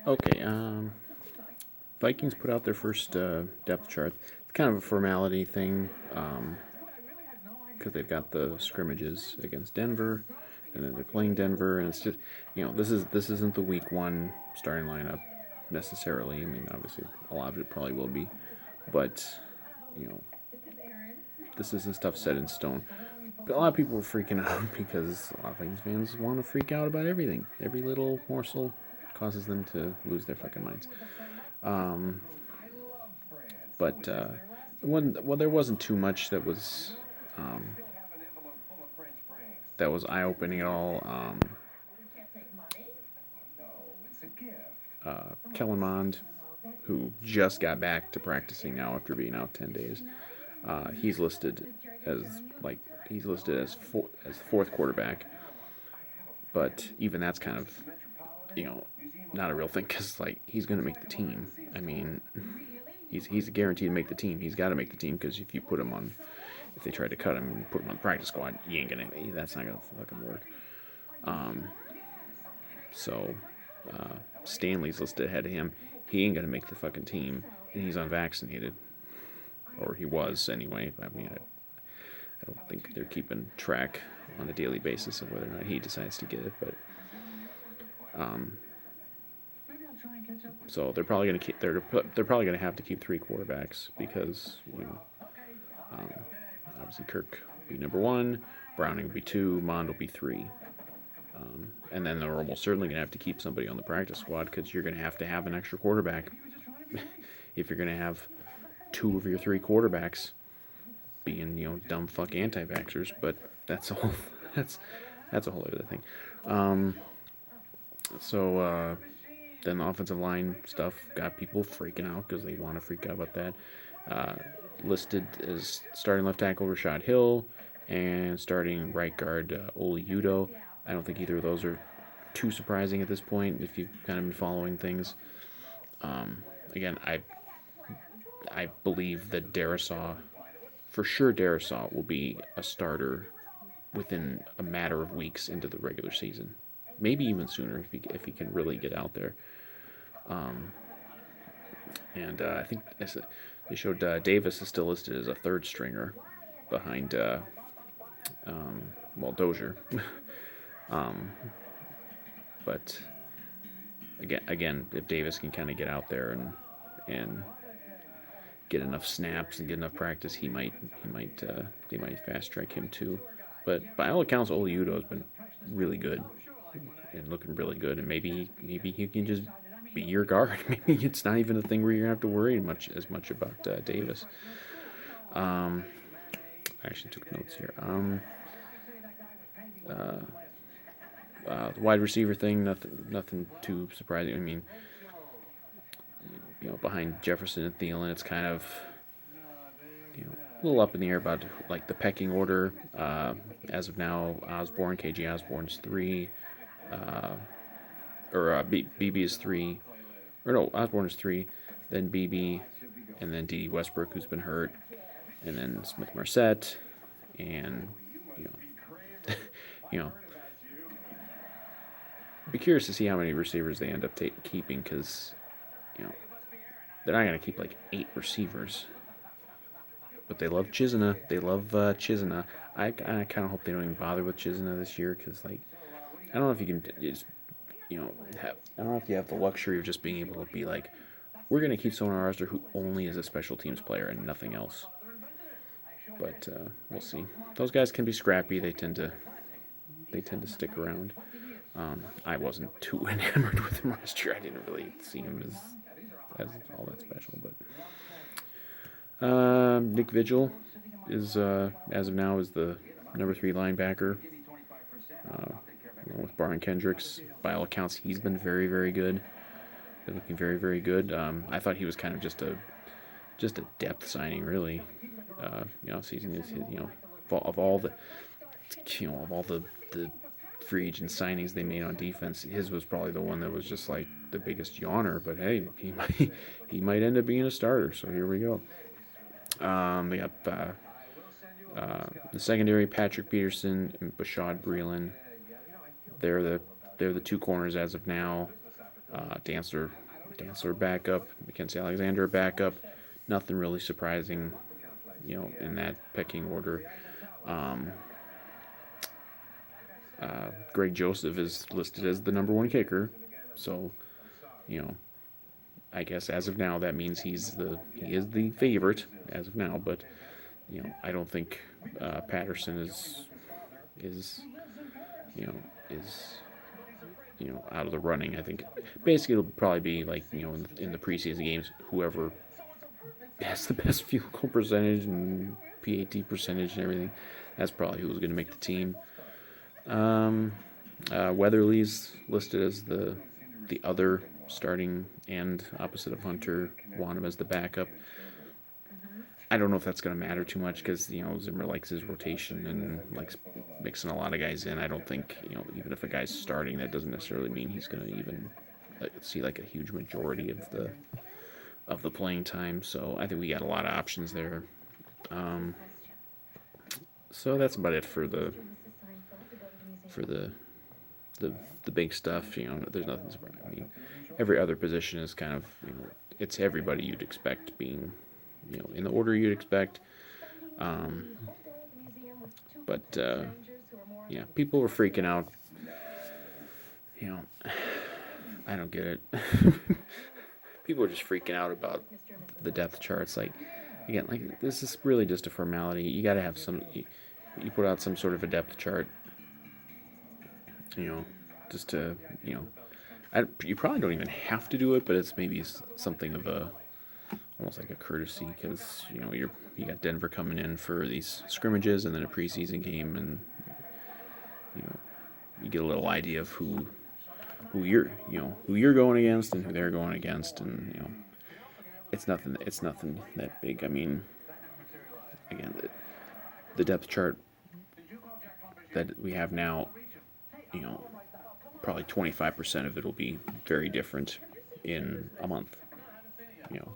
Okay, Vikings put out their first depth chart. It's kind of a formality thing because they've got the scrimmages against Denver, and then they're playing Denver, and it's just this isn't the week one starting lineup necessarily. I mean, obviously a lot of it probably will be, but you know this isn't stuff set in stone. But a lot of people were freaking out because a lot of Vikings fans want to freak out about everything. Every little morsel causes them to lose their fucking minds. But there wasn't too much um, that was eye opening at all. Kellen Mond, who just got back to practicing now after being out 10 days, he's listed as as fourth quarterback, but even that's kind of you know not a real thing because he's going to make the team. I mean, he's guaranteed to make the team. He's got to make the team because if they try to cut him and put him on the practice squad, you ain't gonna. That's not gonna fucking work. So Stanley's listed ahead of him. He ain't gonna make the fucking team, and he's unvaccinated, or he was anyway. I mean, I don't think they're keeping track on a daily basis of whether or not he decides to get it, but so they're probably gonna have to keep three quarterbacks because obviously Kirk will be number one, Browning will be two, Mond will be three. And then they're almost certainly going to have to keep somebody on the practice squad because you're going to have an extra quarterback if you're going to have two of your three quarterbacks being dumb fuck anti-vaxxers. But that's a whole that's a whole other thing. So then the offensive line stuff got people freaking out because they want to freak out about that. Listed as starting left tackle Rashad Hill and starting right guard Oli Udo. I don't think either of those are too surprising at this point if you've kind of been following things. Again, I believe that Darisaw will be a starter within a matter of weeks into the regular season, maybe even sooner if he can really get out there. And I think they showed Davis is still listed as a third stringer behind Dozier. But again, if Davis can kind of get out there and get enough snaps and get enough practice, they might fast track him too. But by all accounts, Oliudo has been really good and looking really good, and maybe he can just be your guard. Maybe it's not even a thing where you're gonna have to worry as much about Davis. I actually took notes here. The wide receiver thing, nothing too surprising. I mean, behind Jefferson and Thielen, it's kind of a little up in the air about like the pecking order. As of now, KJ Osborne's three, BB is three, or no, Osborne is three, then BB, and then D.D. Westbrook, who's been hurt, and then Smith Marset, and you know, be curious to see how many receivers they end up keeping because they're not going to keep like 8 receivers. But they love Chisena. They love Chisena. I kind of hope they don't even bother with Chisena this year because I don't know if you can just I don't know if you have the luxury of just being able to be like, we're going to keep someone on our roster who only is a special teams player and nothing else. But we'll see. Those guys can be scrappy. They tend to stick around. I wasn't too enamored with him last year. I didn't really see him as all that special. But Nick Vigil is as of now is the number 3 linebacker. With Barron Kendricks, by all accounts, he's been very, very good. Been looking very, very good. I thought he was kind of just a depth signing, really. Season is of all the free agent signings they made on defense, his was probably the one that was just like the biggest yawner. But hey, he might end up being a starter. So here we go. We got the secondary: Patrick Peterson and Bashad Breeland. They're the 2 corners as of now. Dancer backup, Mackenzie Alexander backup. Nothing really surprising, in that pecking order. Um, Greg Joseph is listed as the number one kicker, so you know I guess as of now that means he is the favorite as of now. But I don't think Patterson is you know is out of the running. I think basically it'll probably be like in the preseason games, whoever has the best field goal percentage and PAT percentage and everything, that's probably who's going to make the team. Weatherly's listed as the other starting and opposite of Hunter. Want him as the backup. I don't know if that's going to matter too much because Zimmer likes his rotation and likes mixing a lot of guys in. I don't think even if a guy's starting, that doesn't necessarily mean he's going to even see like a huge majority of the playing time. So I think we got a lot of options there. So that's about it for the the big stuff. There's nothing surprising. I mean, every other position is kind of it's everybody you'd expect being in the order you'd expect. But yeah, people were freaking out. I don't get it. People are just freaking out about the depth charts. Like, again, like this is really just a formality. You got to have some. You put out some sort of a depth chart. Just to you probably don't even have to do it, but it's maybe something of a almost like a courtesy because you got Denver coming in for these scrimmages and then a preseason game, and you get a little idea of who you're going against and who they're going against, and it's nothing that big. I mean, again, the depth chart that we have now, probably 25% of it will be very different in a month.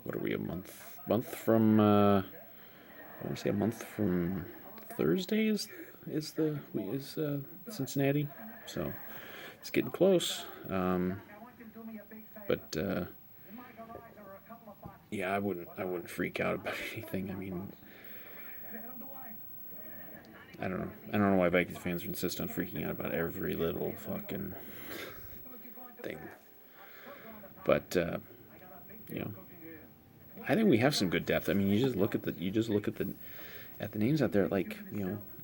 What are we, a month from I want to say a month from Thursday is Cincinnati, so it's getting close. But yeah, I wouldn't freak out about anything. I mean, I don't know why Vikings fans insist on freaking out about every little fucking thing. But I think we have some good depth. I mean, you just look at the names out there. Like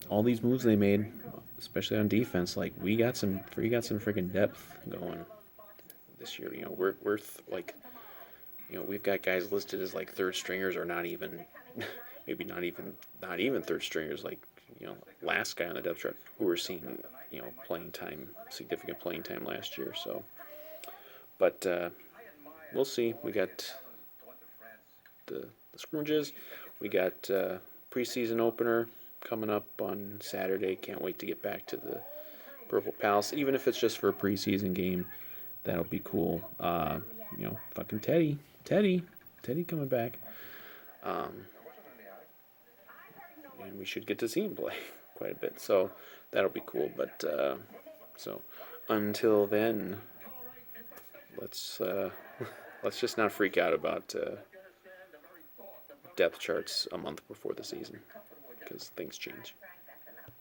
all these moves they made, especially on defense. Like we got some freaking depth going this year. We've got guys listed as like third stringers or not even, maybe not even third stringers. Like last guy on the depth chart who we're seeing playing time, significant playing time last year. So, but we'll see. We got the scrimmages. We got preseason opener coming up on Saturday. Can't wait to get back to the Purple Palace, even if it's just for a preseason game. That'll be cool. Fucking Teddy coming back. And we should get to see him play quite a bit. So that'll be cool. But so until then, let's just not freak out about depth charts a month before the season because things change.